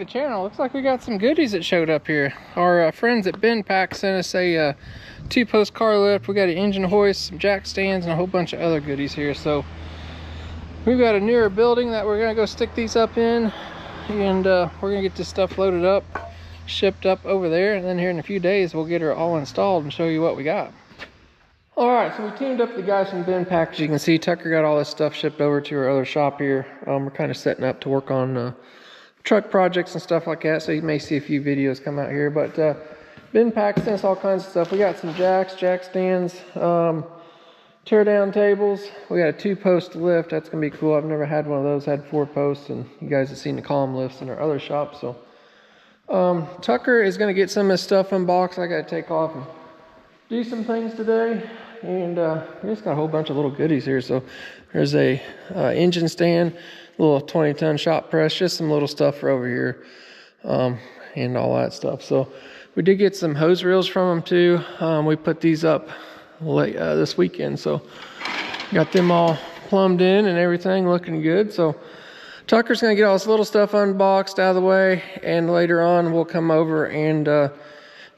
channel. Looks like we got some goodies that showed up here. Our friends at Bendpak sent us a 2-post car lift. We got an engine hoist, some jack stands, and a whole bunch of other goodies here. So we've got a newer building that we're gonna go stick these up in, and we're gonna get this stuff loaded up, shipped up over there, and then here in a few days we'll get her all installed and show you what we got. All right, so we teamed up with the guys from Bendpak. As you can see, Tucker got all this stuff shipped over to our other shop here. We're kind of setting up to work on truck projects and stuff like that, so you may see a few videos come out here. But Bendpak sent us all kinds of stuff. We got some jacks, jack stands, tear down tables. We got a 2-post lift. That's gonna be cool. I've never had one of those. I had 4 posts, and you guys have seen the column lifts in our other shop. So Tucker is gonna get some of this stuff unboxed. I gotta take off and do some things today. And we just got a whole bunch of little goodies here. So there's a engine stand, little 20-ton shop press, just some little stuff for over here, and all that stuff. So we did get some hose reels from them too. We put these up late this weekend, so got them all plumbed in and everything, looking good. So Tucker's gonna get all this little stuff unboxed out of the way, and later on we'll come over and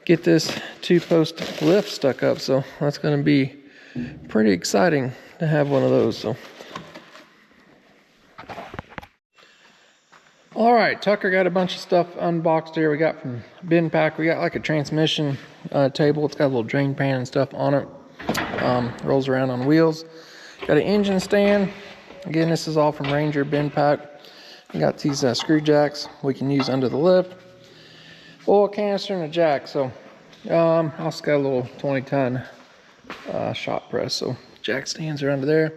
get this 2-post lift stuck up. So that's going to be pretty exciting to have one of those. So all right, Tucker got a bunch of stuff unboxed here. We got from Bendpak. We got like a transmission table. It's got a little drain pan and stuff on it. Rolls around on wheels. Got an engine stand. Again, this is all from Ranger Bendpak. We got these screw jacks we can use under the lift. Oil canister and a jack. So also got a little 20-ton shop press. So jack stands are under there.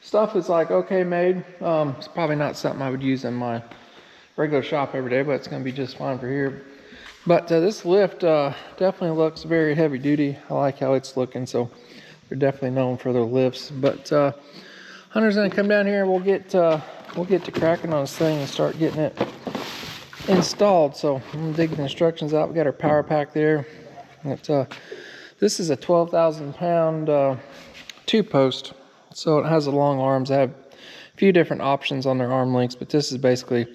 Stuff is like okay made. It's probably not something I would use in my regular shop every day, but it's going to be just fine for here. But this lift definitely looks very heavy duty. I like how it's looking. So they're definitely known for their lifts. But Hunter's going to come down here and we'll get to cracking on this thing and start getting it installed. So I'm gonna dig the instructions out. We got our power pack there. This is a 12,000 pound 2-post, so it has the long arms. They have a few different options on their arm lengths, but this is basically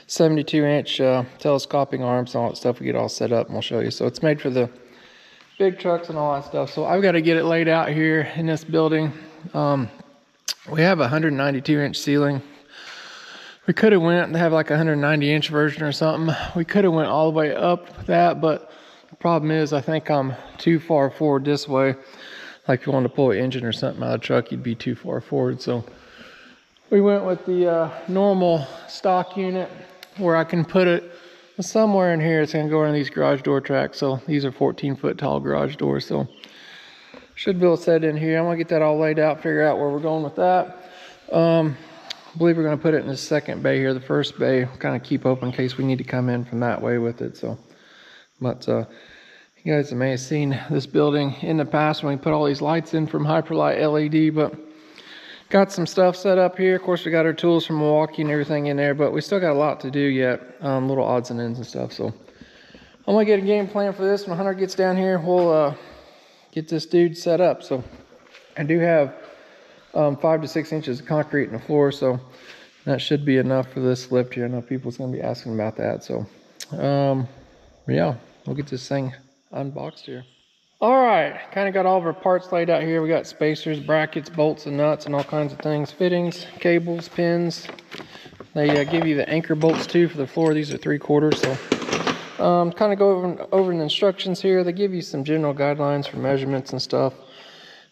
72-inch telescoping arms and all that stuff. We get all set up and we'll show you. So it's made for the big trucks and all that stuff. So I've got to get it laid out here in this building. We have a 192-inch ceiling. We could have went and have like a 190-inch version or something. We could have went all the way up that, but the problem is I think I'm too far forward this way. Like if you wanted to pull an engine or something out of the truck, you'd be too far forward. So we went with the normal stock unit where I can put it somewhere in here. It's gonna go around these garage door tracks. So these are 14-foot tall garage doors. So should be able to set it in here. I'm gonna get that all laid out, figure out where we're going with that. I believe we're going to put it in the second bay here. The first bay kind of keep open in case we need to come in from that way with it. So, but you guys may have seen this building in the past when we put all these lights in from Hyperlight LED. But got some stuff set up here. Of course, we got our tools from Milwaukee and everything in there, but we still got a lot to do yet. Little odds and ends and stuff. So I'm gonna get a game plan for this. When Hunter gets down here, we'll get this dude set up. So I do have 5 to 6 inches of concrete in the floor, so that should be enough for this lift here. I know people's gonna be asking about that. So yeah, we'll get this thing unboxed here. All right, kind of got all of our parts laid out here. We got spacers, brackets, bolts and nuts and all kinds of things, fittings, cables, pins. They give you the anchor bolts too for the floor. These are 3/4. So kind of go over the instructions here. They give you some general guidelines for measurements and stuff.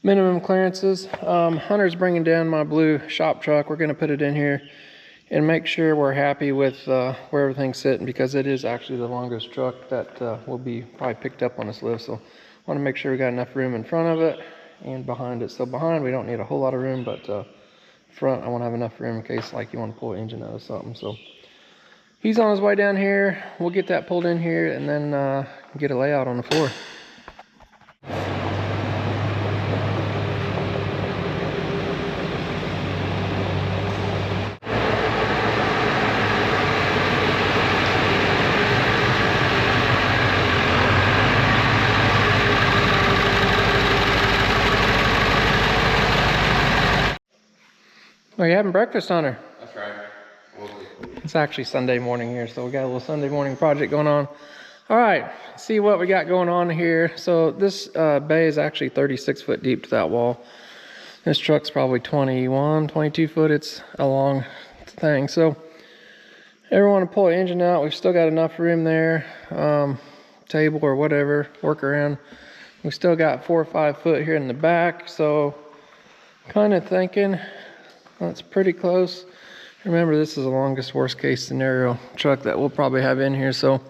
Minimum clearances. Hunter's bringing down my blue shop truck. We're going to put it in here and make sure we're happy with where everything's sitting, because it is actually the longest truck that will be probably picked up on this lift. So I want to make sure we got enough room in front of it and behind it. So behind we don't need a whole lot of room, but front I want to have enough room in case like you want to pull an engine out of something. So he's on his way down here. We'll get that pulled in here and then get a layout on the floor. Are you having breakfast, Hunter? That's right. It's actually Sunday morning here, so we got a little Sunday morning project going on. All right, see what we got going on here. So this bay is actually 36 foot deep to that wall. This truck's probably 21, 22 foot. It's a long thing. So ever want to pull the engine out, we've still got enough room there, table or whatever, work around. We still got 4 or 5 foot here in the back, so kind of thinking that's pretty close. Remember, this is the longest worst case scenario truck that we'll probably have in here. So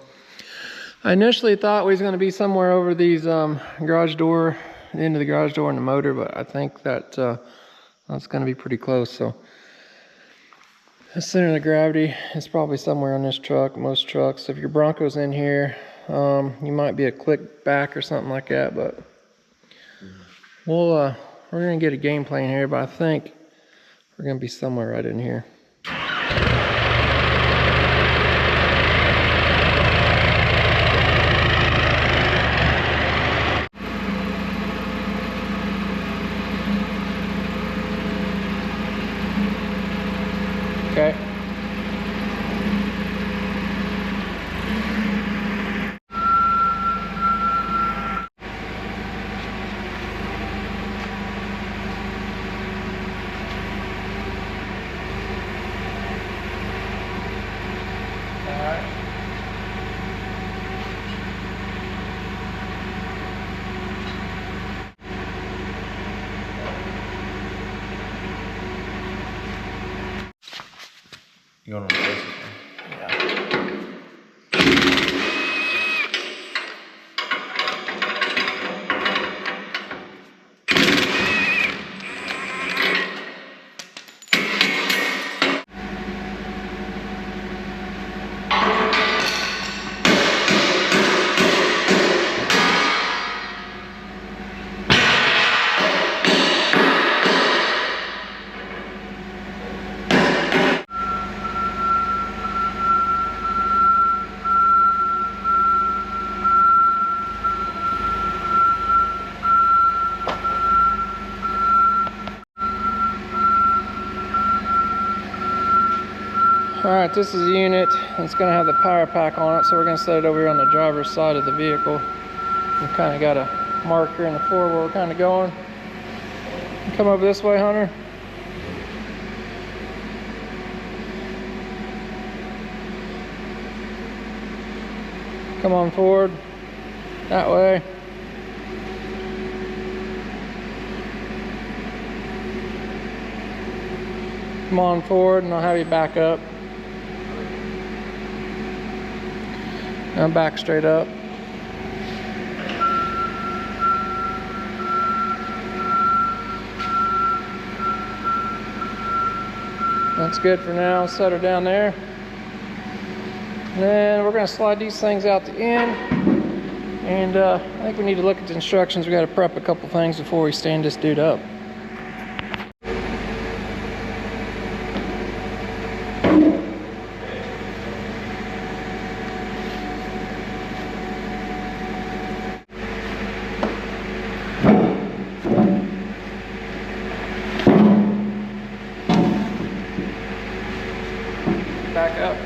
I initially thought we was going to be somewhere over these garage door, the end of the garage door and the motor, but I think that that's going to be pretty close. So the center of gravity is probably somewhere on this truck, most trucks. If your Bronco's in here, you might be a click back or something like that, but we're gonna get a game plan here, but I think we're gonna be somewhere right in here. Okay. You want to replace it? Yeah. All right, this is a unit. It's gonna have the power pack on it, so we're gonna set it over here on the driver's side of the vehicle. We kind of got a marker in the floor where we're kind of going. Come over this way, Hunter. Come on forward, that way. Come on forward and I'll have you back up. Now back straight up. That's good for now. Set her down there. And then we're going to slide these things out the end. And I think we need to look at the instructions. We got to prep a couple things before we stand this dude up. Back up.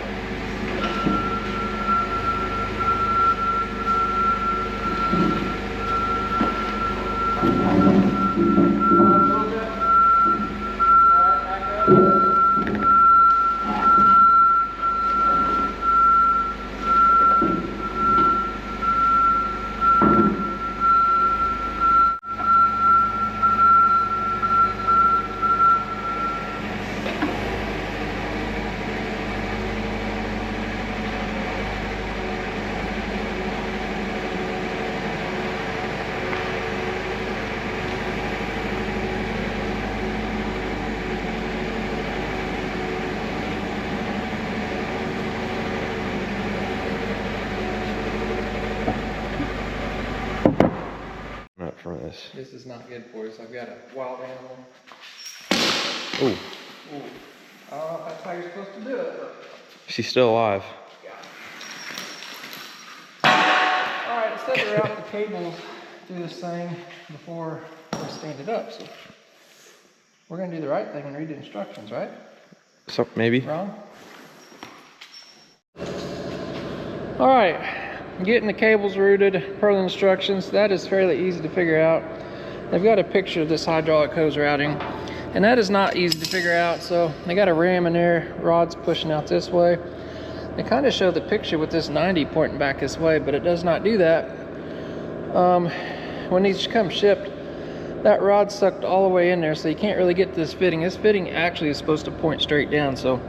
For this. This is not good for you, so I've got a wild animal. Ooh. Ooh. I don't know if that's how you're supposed to do it, but... She's still alive. Alright, let's set her out the cables through this thing before we stand it up. So we're going to do the right thing and read the instructions, right? So maybe. Wrong? All right, getting the cables routed per the instructions. That is fairly easy to figure out. They've got a picture of this hydraulic hose routing, and that is not easy to figure out. So they got a ram in there, rods pushing out this way. They kind of show the picture with this 90 pointing back this way, but it does not do that. When these come shipped, that rod's sucked all the way in there, so you can't really get to this fitting. This fitting actually is supposed to point straight down. So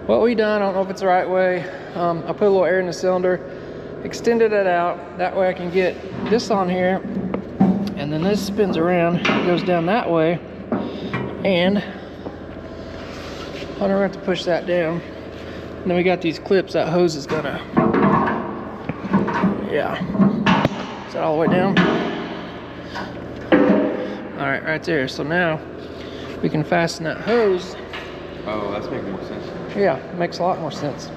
what we done, I don't know if it's the right way, I put a little air in the cylinder, extended it out, that way I can get this on here, and then this spins around, it goes down that way, and I don't have to push that down. And then we got these clips, that hose is gonna, yeah, is that all the way down? All right, right there. So now we can fasten that hose. Oh, that's making more sense. Yeah, it makes a lot more sense.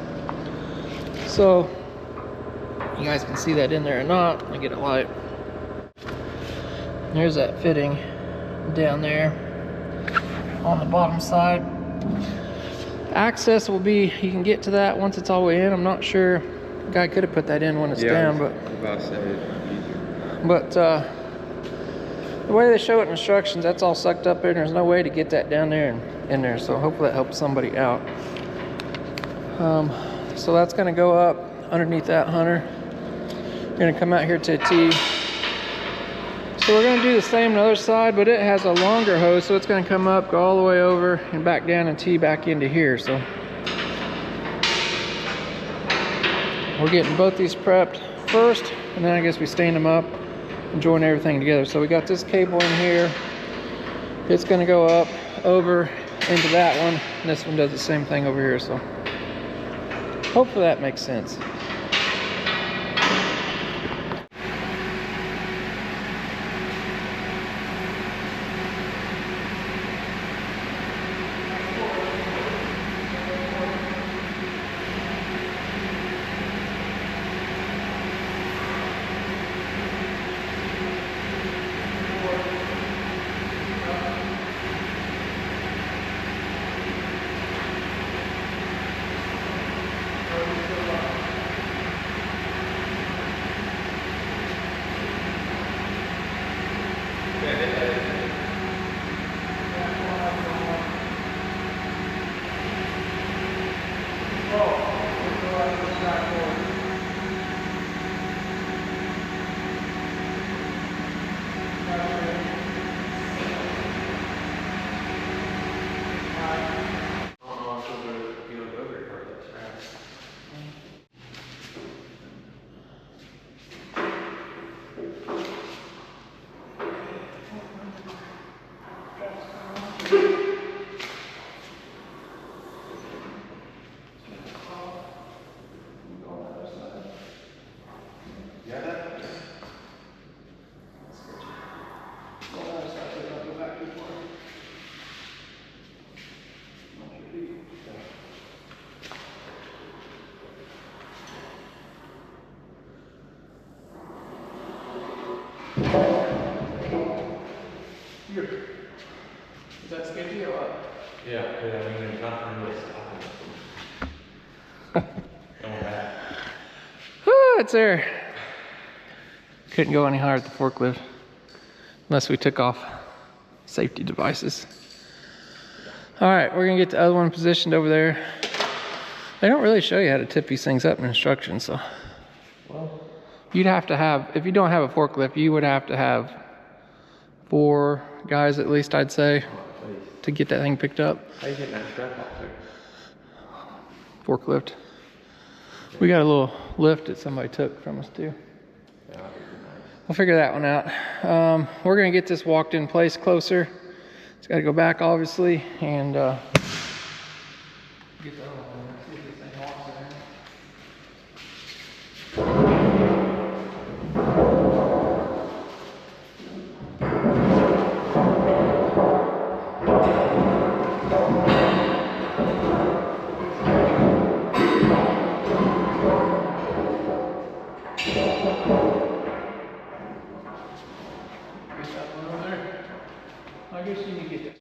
So you guys can see that in there or not. Let me get it light. There's that fitting down there on the bottom side. Access will be, you can get to that once it's all the way in. I'm not sure, the guy could have put that in when it's down, but the way they show it in instructions, that's all sucked up in. There's no way to get that down there and in there, so hopefully that helps somebody out. So that's going to go up underneath that hunter. We're going to come out here to a T. So we're going to do the same on the other side, but it has a longer hose, so it's going to come up, go all the way over, and back down and tee back into here. So we're getting both these prepped first, and then I guess we stand them up and join everything together. So we got this cable in here. It's going to go up over into that one, and this one does the same thing over here. So hopefully that makes sense. Is that sketchy or what? Yeah, I mean, there's nothing really stopping. Going back. Oh, it's there. Couldn't go any higher at the forklift unless we took off safety devices. All right, we're gonna get the other one positioned over there. They don't really show you how to tip these things up in instructions, so. Well, you'd have to have, if you don't have a forklift, you would have to have 4 guys at least, I'd say, to get that thing picked up. How you getting that strap off there? Forklift. We got a little lift that somebody took from us too. Yeah, that'd be nice. We'll figure that one out. We're gonna get this walked in place closer. It's gotta go back obviously, and get the other one in. See if this thing walks in there. I guess you can get it.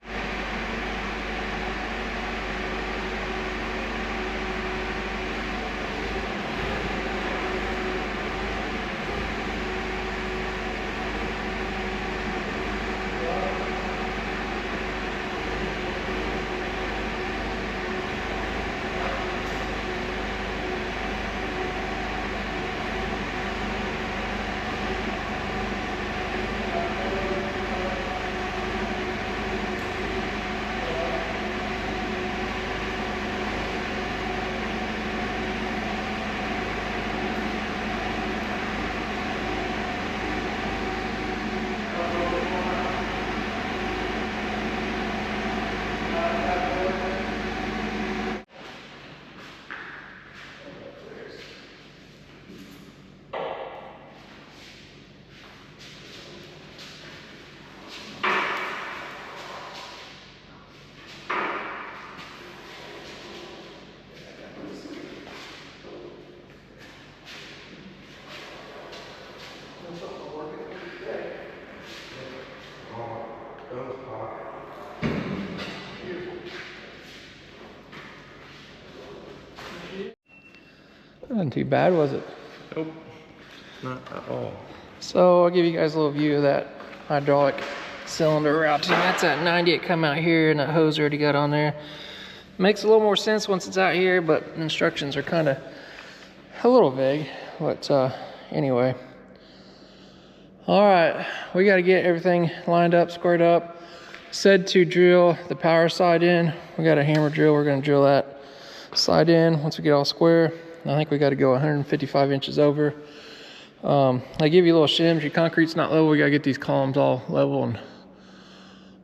Wasn't too bad, was it? Nope. Not at all. So I'll give you guys a little view of that hydraulic cylinder routing. That's at 90. It come out here, and that hose already got on there. Makes a little more sense once it's out here, but instructions are kind of a little vague. But anyway. All right, we got to get everything lined up, squared up. Said to drill the power side in. We got a hammer drill. We're going to drill that side in once we get all square. I think we got to go 155 inches over. I give you little shims. Your concrete's not level. We got to get these columns all level and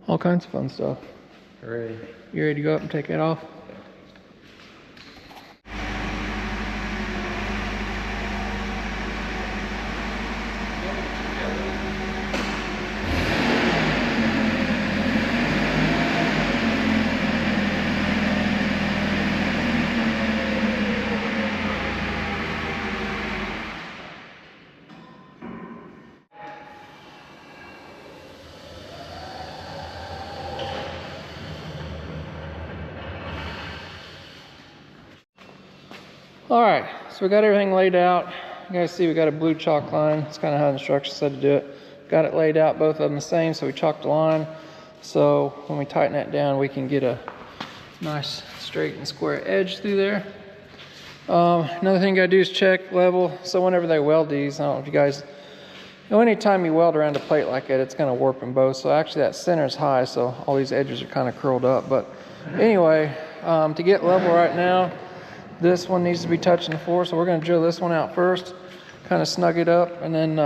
all kinds of fun stuff. Ready. You ready to go up and take that off? All right, so we got everything laid out. You guys see we got a blue chalk line. It's kind of how the instructions said to do it. Got it laid out, both of them the same, so we chalked the line. So when we tighten that down, we can get a nice straight and square edge through there. Another thing you gotta do is check level. So whenever they weld these, I don't know if you guys know, anytime you weld around a plate like that, it's gonna warp them both. So actually that center is high, so all these edges are kind of curled up. But anyway, to get level right now, this one needs to be touching the floor, so we're going to drill this one out first, kind of snug it up, and then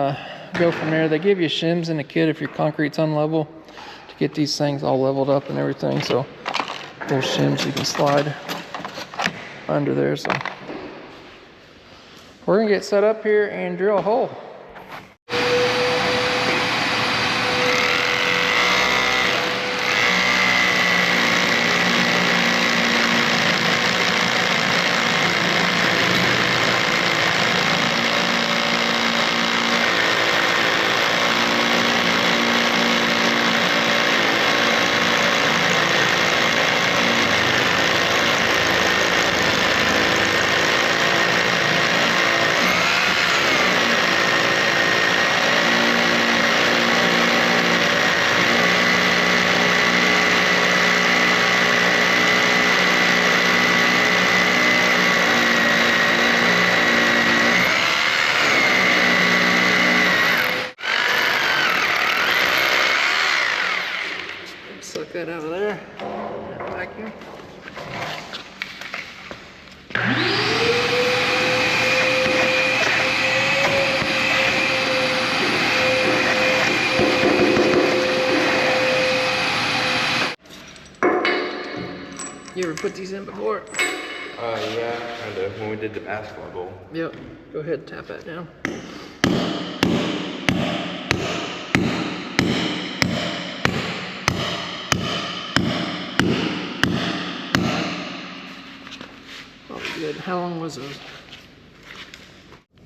go from there. They give you shims in the kit if your concrete's unlevel to get these things all leveled up and everything. So little shims you can slide under there. So we're going to get set up here and drill a hole. Suck that out of there. Vacuum. You ever put these in before? Yeah, kind of. When we did the basketball goal. Yep. Go ahead and tap that down. Good. How long was those?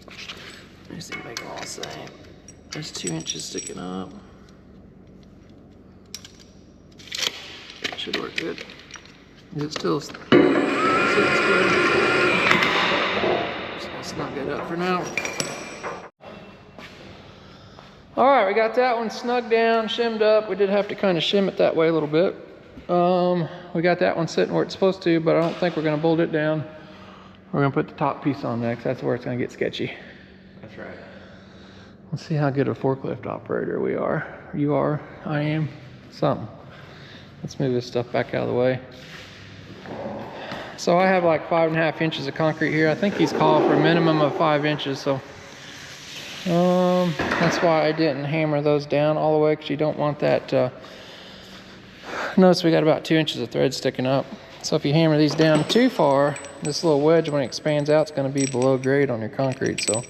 Let me see if I make them all the same. There's 2 inches sticking up. Should work good. Is it still? Just gonna snug that up for now. All right, we got that one snugged down, shimmed up. We did have to kind of shim it that way a little bit. We got that one sitting where it's supposed to, but I don't think we're gonna bolt it down. We're gonna put the top piece on next. That's where it's gonna get sketchy. That's right. Let's see how good a forklift operator we are. You are, I am, something. Let's move this stuff back out of the way. So I have like 5.5 inches of concrete here. I think he's called for a minimum of 5 inches. So that's why I didn't hammer those down all the way, because you don't want that. Notice we got about 2 inches of thread sticking up. So if you hammer these down too far, this little wedge, when it expands out, it's going to be below grade on your concrete. So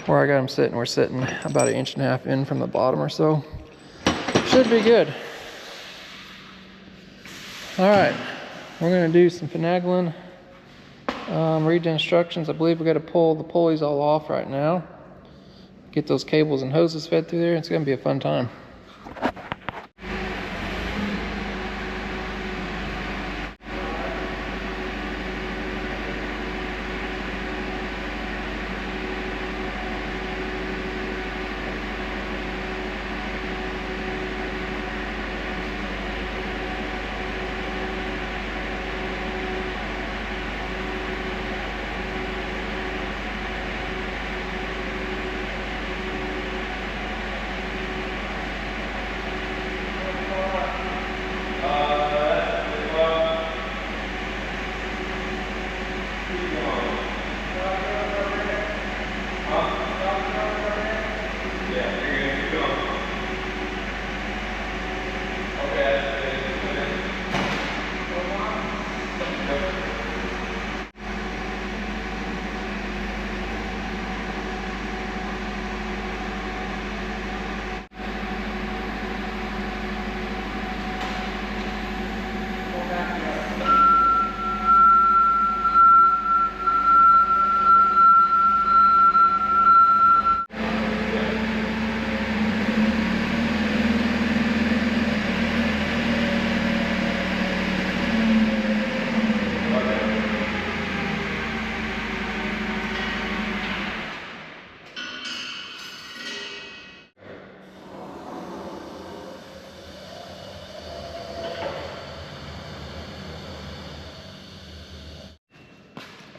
where I got them sitting, we're sitting about 1.5 inches in from the bottom or so. Should be good. All right, we're going to do some finagling. Read the instructions. I believe we got to pull the pulleys all off right now. Get those cables and hoses fed through there. It's going to be a fun time.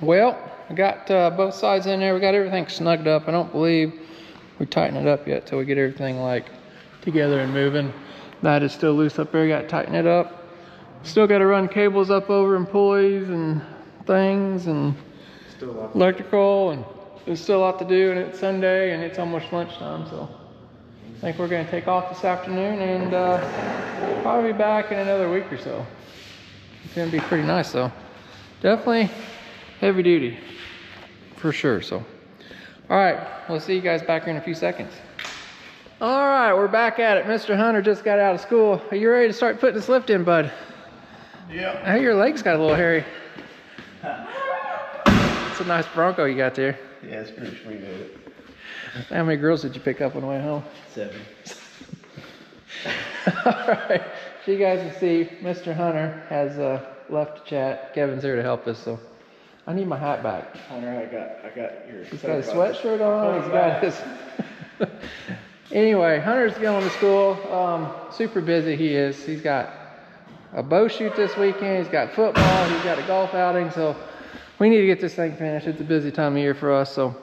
Well, I got both sides in there. We got everything snugged up. I don't believe we tightened it up yet till we get everything like together and moving. That is still loose up there. Got to tighten it up. Still got to run cables up over and pulleys and things and electrical, and there's still a lot to do, and it's Sunday and it's almost lunchtime, so I think we're going to take off this afternoon and probably be back in another week or so. It's going to be pretty nice though. Definitely heavy duty for sure. So all right, we'll see you guys back here in a few seconds. All right, we're back at it. Mr. Hunter just got out of school. Are you ready to start putting this lift in, bud? Yeah. Hey, your legs got a little hairy. It's a nice Bronco you got there. Yeah, it's pretty sweet, isn't it? How many girls did you pick up on the way home? 7. All right, so you guys can see Mr. Hunter has left to chat. Kevin's here to help us, so I need my hat back. Hunter, I got your. He's got his sweatshirt on. He's got his. Anyway, Hunter's going to school. Super busy he is. He's got a bow shoot this weekend. He's got football. He's got a golf outing. So we need to get this thing finished. It's a busy time of year for us. So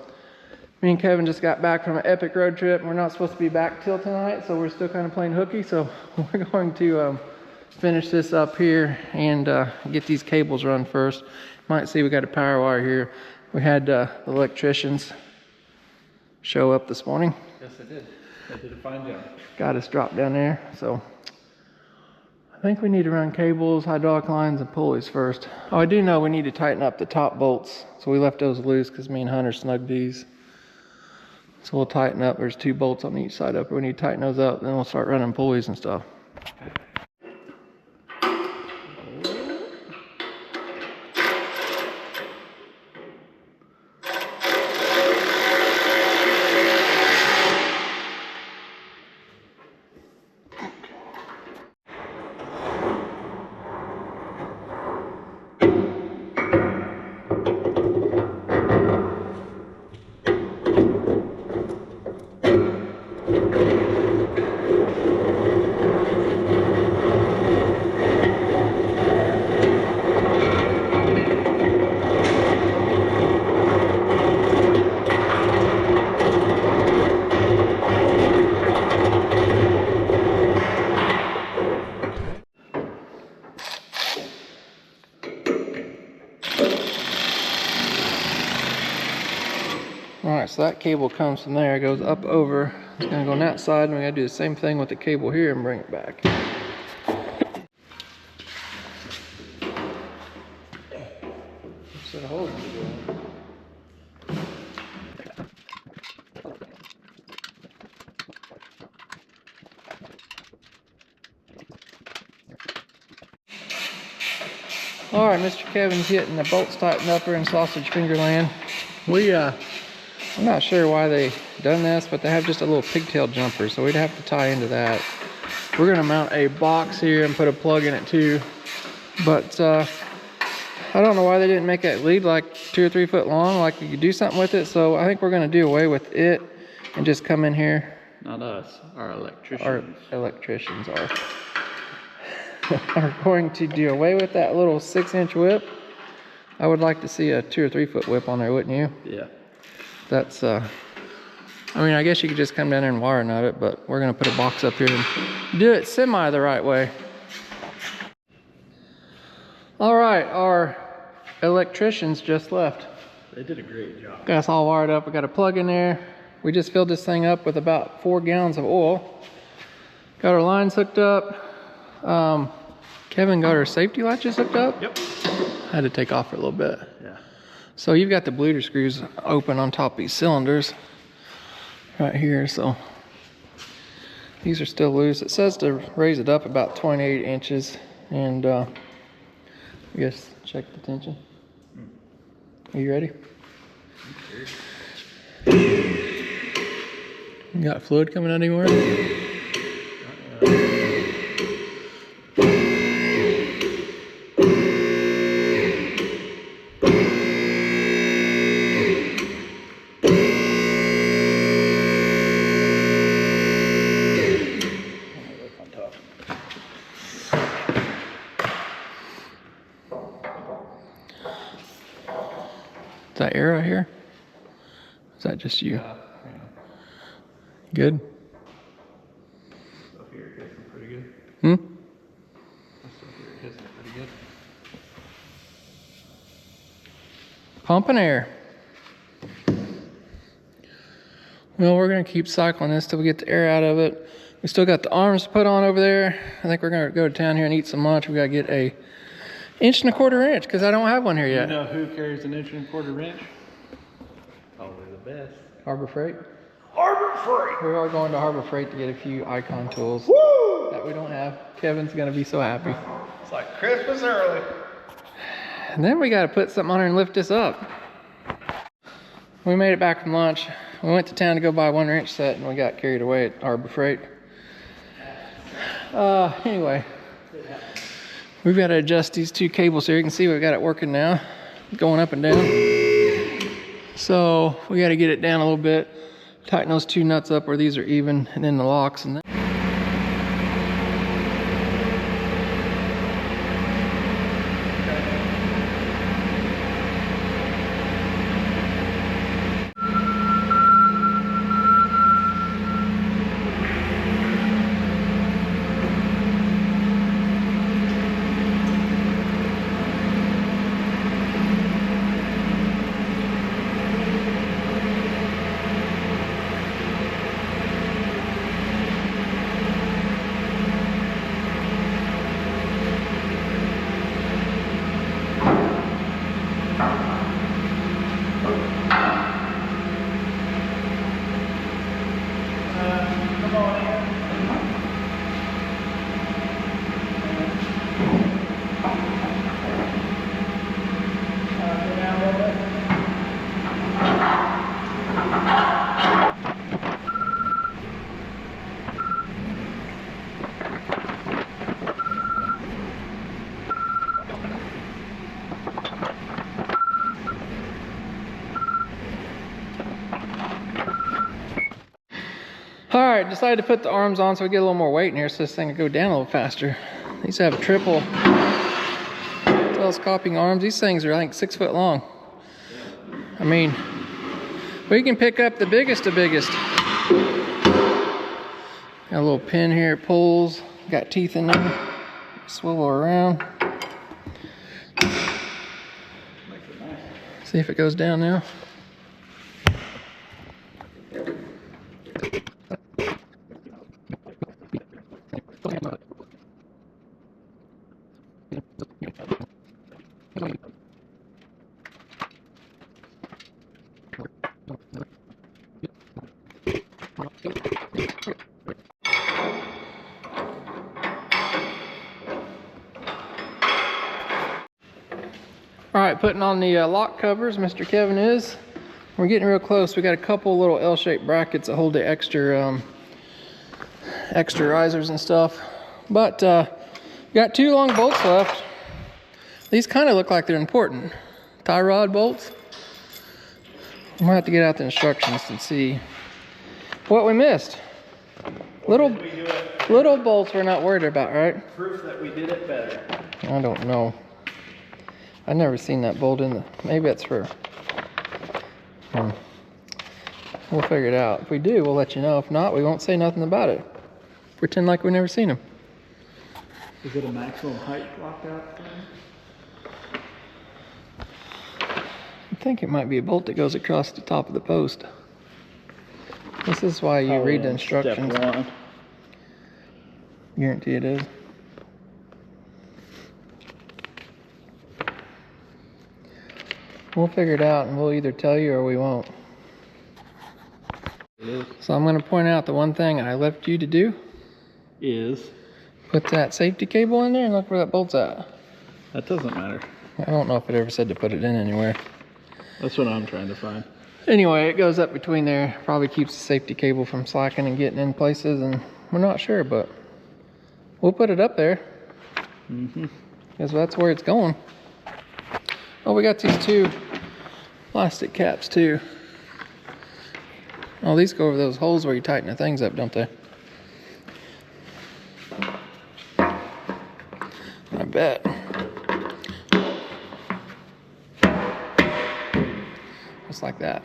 me and Kevin just got back from an epic road trip. We're not supposed to be back till tonight, so we're still kind of playing hooky. So we're going to finish this up here and get these cables run first. Might see we got a power wire here. We had the electricians show up this morning. Yes, I did. I did a fine job. Got us dropped down there. So I think we need to run cables, hydraulic lines, and pulleys first. Oh, I do know we need to tighten up the top bolts. So we left those loose because me and Hunter snugged these. So we'll tighten up. There's 2 bolts on each side up. We need to tighten those up. Then we'll start running pulleys and stuff. Alright, so that cable comes from there, goes up over. It's going to go on that side, and we got to do the same thing with the cable here and bring it back. Set of holes to go in. Alright, Mr. Kevin's getting the bolts tightened up here in sausage finger land. I'm not sure why they done this, but they have just a little pigtail jumper, so we'd have to tie into that. We're gonna mount a box here and put a plug in it too. But I don't know why they didn't make that lead like 2 or 3 foot long, like you could do something with it. So I think we're gonna do away with it and just come in here. Not us, our electricians. Our electricians are going to do away with that little 6-inch whip. I would like to see a 2 or 3 foot whip on there, wouldn't you? Yeah. That's I mean, I guess you could just come down there and wire nut it, but we're gonna put a box up here and do it semi the right way. All right, our electricians just left. They did a great job. Got us all wired up. We got a plug in there. We just filled this thing up with about 4 gallons of oil. Got our lines hooked up. Kevin got our safety latches hooked up. Yep. I had to take off for a little bit. Yeah. So you've got the bleeder screws open on top of these cylinders right here. So these are still loose. It says to raise it up about 28 inches. And I guess check the tension. Are you ready? You got fluid coming out anywhere? Is that just you? Yeah. Good? Stuff here hitting pretty good. Hmm? Stuff here hitting pretty good. Pumping air. Well, we're gonna keep cycling this till we get the air out of it. We still got the arms to put on over there. I think we're gonna go to town here and eat some lunch. We gotta get a 1.25 wrench because I don't have one here You yet. know who carries an 1.25 wrench? Probably the best. Harbor Freight. Harbor Freight! We are going to Harbor Freight to get a few icon tools that we don't have. Kevin's gonna be so happy. It's like Christmas early. And then we gotta put something on her and lift this up. We made it back from lunch. We went to town to go buy 1 wrench set and we got carried away at Harbor Freight. Anyway, we've got to adjust these 2 cables here. You can see we've got it working now, going up and down. So we got to get it down a little bit, tighten those 2 nuts up where these are even, and then the locks. And then all right, decided to put the arms on so we get a little more weight in here so this thing can go down a little faster. These have a triple telescoping arms. These things are, I think, 6 foot long. I mean, we can pick up the biggest of biggest. Got a little pin here, it pulls. Got teeth in there. Swivel around. See if it goes down now. All right, putting on the lock covers, Mr. Kevin is. We're getting real close. We got a couple little L-shaped brackets that hold the extra extra risers and stuff. But got 2 long bolts left. These kind of look like they're important. Tie rod bolts. I'm gonna have to get out the instructions and see what we missed. Little bolts we're not worried about, right? Proof that we did it better. I don't know. I've never seen that bolt in the, maybe it's for, we'll figure it out. If we do, we'll let you know. If not, we won't say nothing about it. Pretend like we've never seen them. Is it a maximum height lockout thing? I think it might be a bolt that goes across the top of the post. This is why you read the instructions. Step 1. Guarantee it is. We'll figure it out and we'll either tell you or we won't. So I'm going to point out the one thing I left you to do. Is Put that safety cable in there and look where that bolt's at. that doesn't matter. I don't know if it ever said to put it in anywhere. That's what I'm trying to find. Anyway, it goes up between there. Probably keeps the safety cable from slacking and getting in places, and we're not sure, but we'll put it up there. Because that's where it's going. Oh, we got these 2 plastic caps too. Oh, these go over those holes where you tighten the things up, don't they? I bet. Just like that.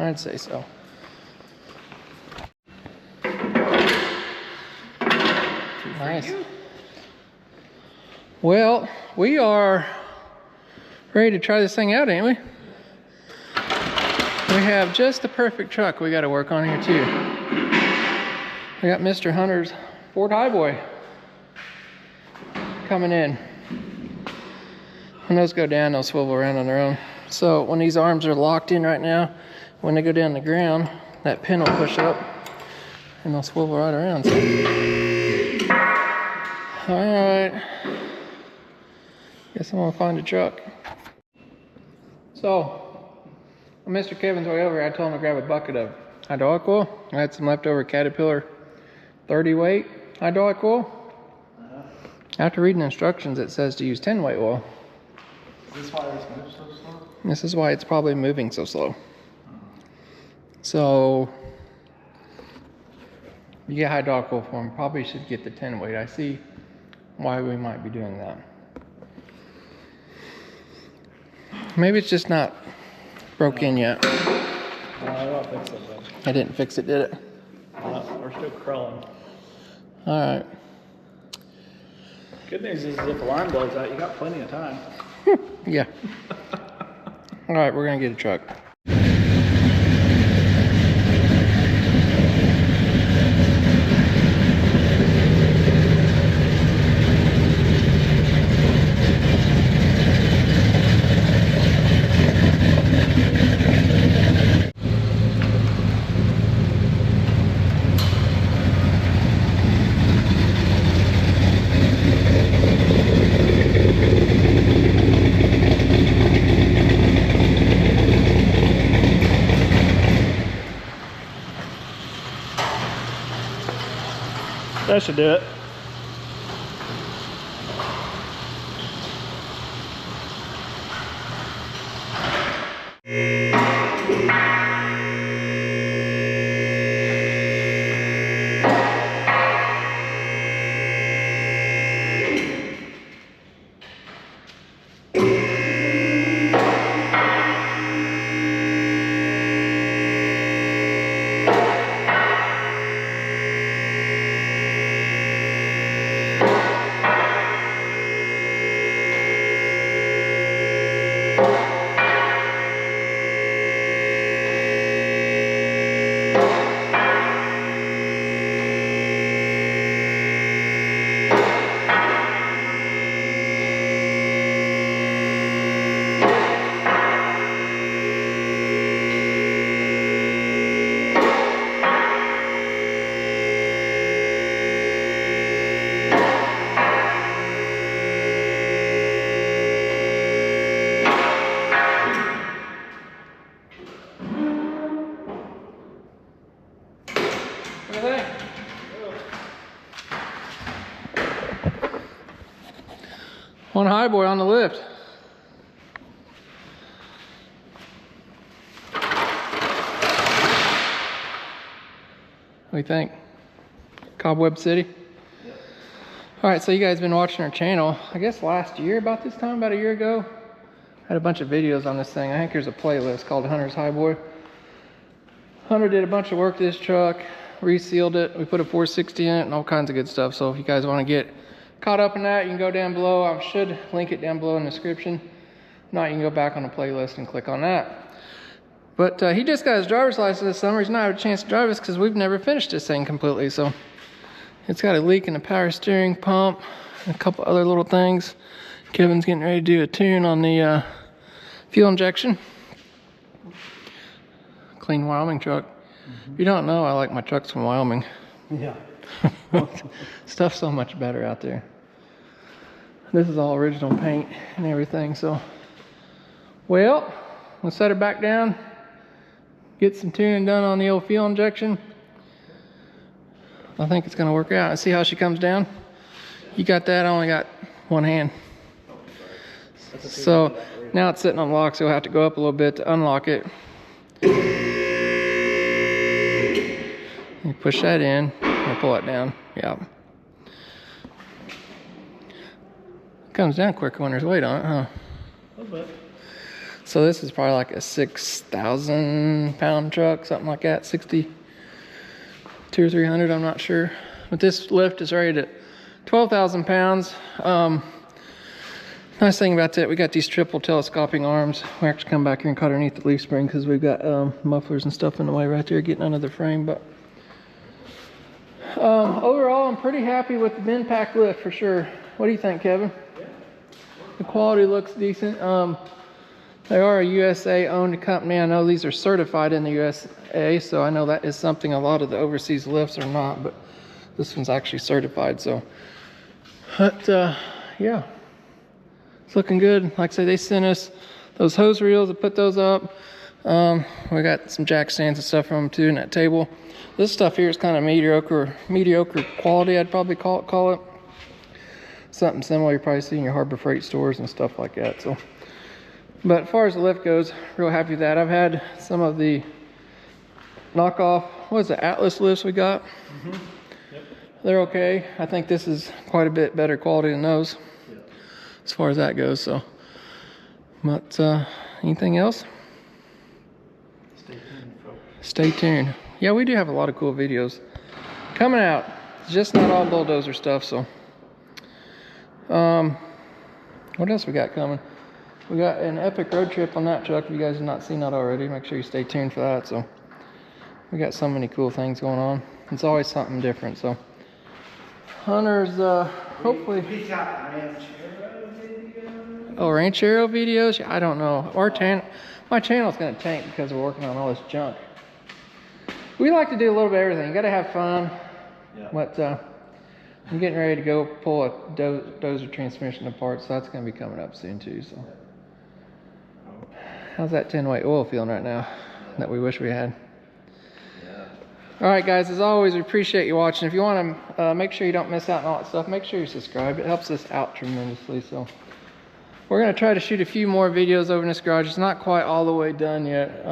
I'd say so. Nice. Well, we are ready to try this thing out, ain't we? We have just the perfect truck we got to work on here too. We got Mr. Hunter's Ford Highboy coming in. When those go down, they'll swivel around on their own. So when these arms are locked in right now, when they go down the ground, that pin will push up and they'll swivel right around. So. All right. Guess I'm gonna find a truck. So, on Mr. Kevin's way over, I told him to grab a bucket of hydraulic oil. I had some leftover Caterpillar 30 weight hydraulic oil. After reading the instructions, it says to use 10 weight oil. Is this why this moves so slow? This is why it's probably moving so slow. So, you get hydraulic oil for him, probably should get the 10 weight. I see why we might be doing that. Maybe it's just not broke in yet. I don't think so, bud. I didn't fix it, did it? We're still crawling. All right. Good news is if the line blows out, you got plenty of time. Yeah. All right, we're gonna get a truck. That should do it. One highboy on the lift. What do you think? Cobweb City? Yep. All right, so you guys been watching our channel, I guess last year about this time, about a year ago. I had a bunch of videos on this thing. I think there's a playlist called Hunter's Highboy. Hunter did a bunch of work to this truck, resealed it. We put a 460 in it and all kinds of good stuff. So if you guys want to get caught up in that, you can go down below. I should link it down below in the description. If not, you can go back on the playlist and click on that. But he just got his driver's license this summer. He's not had a chance to drive us because we've never finished this thing completely. So it's got a leak in the power steering pump and a couple other little things. Kevin's getting ready to do a tune on the fuel injection. Clean Wyoming truck. If you don't know, I like my trucks from Wyoming. Yeah. Stuff's so much better out there. This is all original paint and everything, so. Well, we'll set her back down, get some tuning done on the old fuel injection. I think it's gonna work out. See how she comes down? You got that, I only got one hand. So now it's sitting on lock, so we'll have to go up a little bit to unlock it. You push that in and pull it down. Yeah. Comes down quicker when there's weight on it, huh? A little bit. So this is probably like a 6,000 pound truck, something like that, 200 or 300, I'm not sure. But this lift is rated at 12,000 pounds. Nice thing about that, we got these triple telescoping arms. We actually come back here and cut underneath the leaf spring because we've got mufflers and stuff in the way right there getting under the frame. But overall, I'm pretty happy with the Bendpak lift for sure. What do you think, Kevin? The quality looks decent. They are a USA owned company. I know these are certified in the USA, so I know that is something a lot of the overseas lifts are not, but this one's actually certified. So, but yeah, it's looking good. Like I say, they sent us those hose reels to put those up. We got some jack stands and stuff from them too in that table. This stuff here is kind of mediocre quality, I'd probably call it. Something similar you probably see in your Harbor Freight stores and stuff like that. So, but as far as the lift goes, real happy with that. I've had some of the knockoff, what is it, Atlas lifts we got. Yep. They're okay. I think this is quite a bit better quality than those, as far as that goes. So, but anything else? Stay tuned, folks. Stay tuned. Yeah, we do have a lot of cool videos coming out. It's just not all bulldozer stuff. So, what else we got coming? We got an epic road trip on that truck. If you guys have not seen that already, make sure you stay tuned for that. So, we got so many cool things going on. It's always something different. So, Hunter's hopefully. We got Ranchero videos. Oh, Ranchero videos? Yeah, I don't know. My channel's gonna tank because we're working on all this junk. We like to do a little bit of everything. You gotta have fun. Yeah. But I'm getting ready to go pull a dozer transmission apart, so that's gonna be coming up soon too. So, how's that 10-weight oil feeling right now that we wish we had? All right, guys, as always, we appreciate you watching. If you want to make sure you don't miss out on all that stuff, make sure you subscribe. It helps us out tremendously. So we're going to try to shoot a few more videos over in this garage. It's not quite all the way done yet.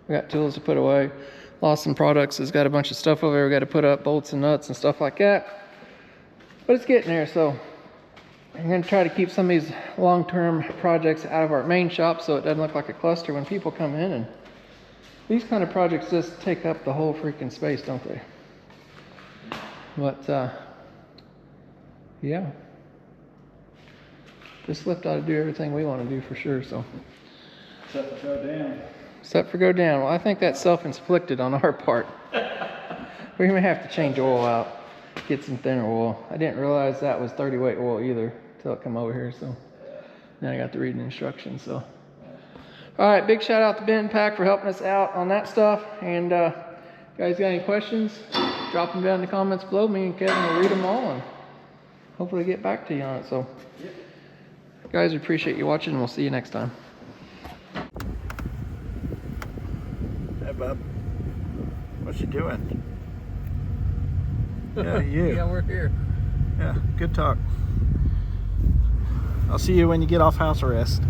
We got tools to put away. Lawson Products has got a bunch of stuff over there. We got to put up bolts and nuts and stuff like that. But it's getting there. So I'm going to try to keep some of these long-term projects out of our main shop so it doesn't look like a cluster when people come in. And these kind of projects just take up the whole freaking space, don't they? But, yeah. This lift ought to do everything we want to do for sure, so. Except for go down. Except for go down. Well, I think that's self-inflicted on our part. We may have to change oil out, get some thinner oil. I didn't realize that was 30-weight oil either until it come over here, so. Now I got to read the instructions, so. All right, big shout out to Bendpak for helping us out on that stuff. And you guys got any questions? Drop them down in the comments below. Me and Kevin will read them all and hopefully get back to you on it. So, guys, we appreciate you watching and we'll see you next time. Hey, bub. What you doing? Yeah, you. Yeah, we're here. Yeah, good talk. I'll see you when you get off house arrest.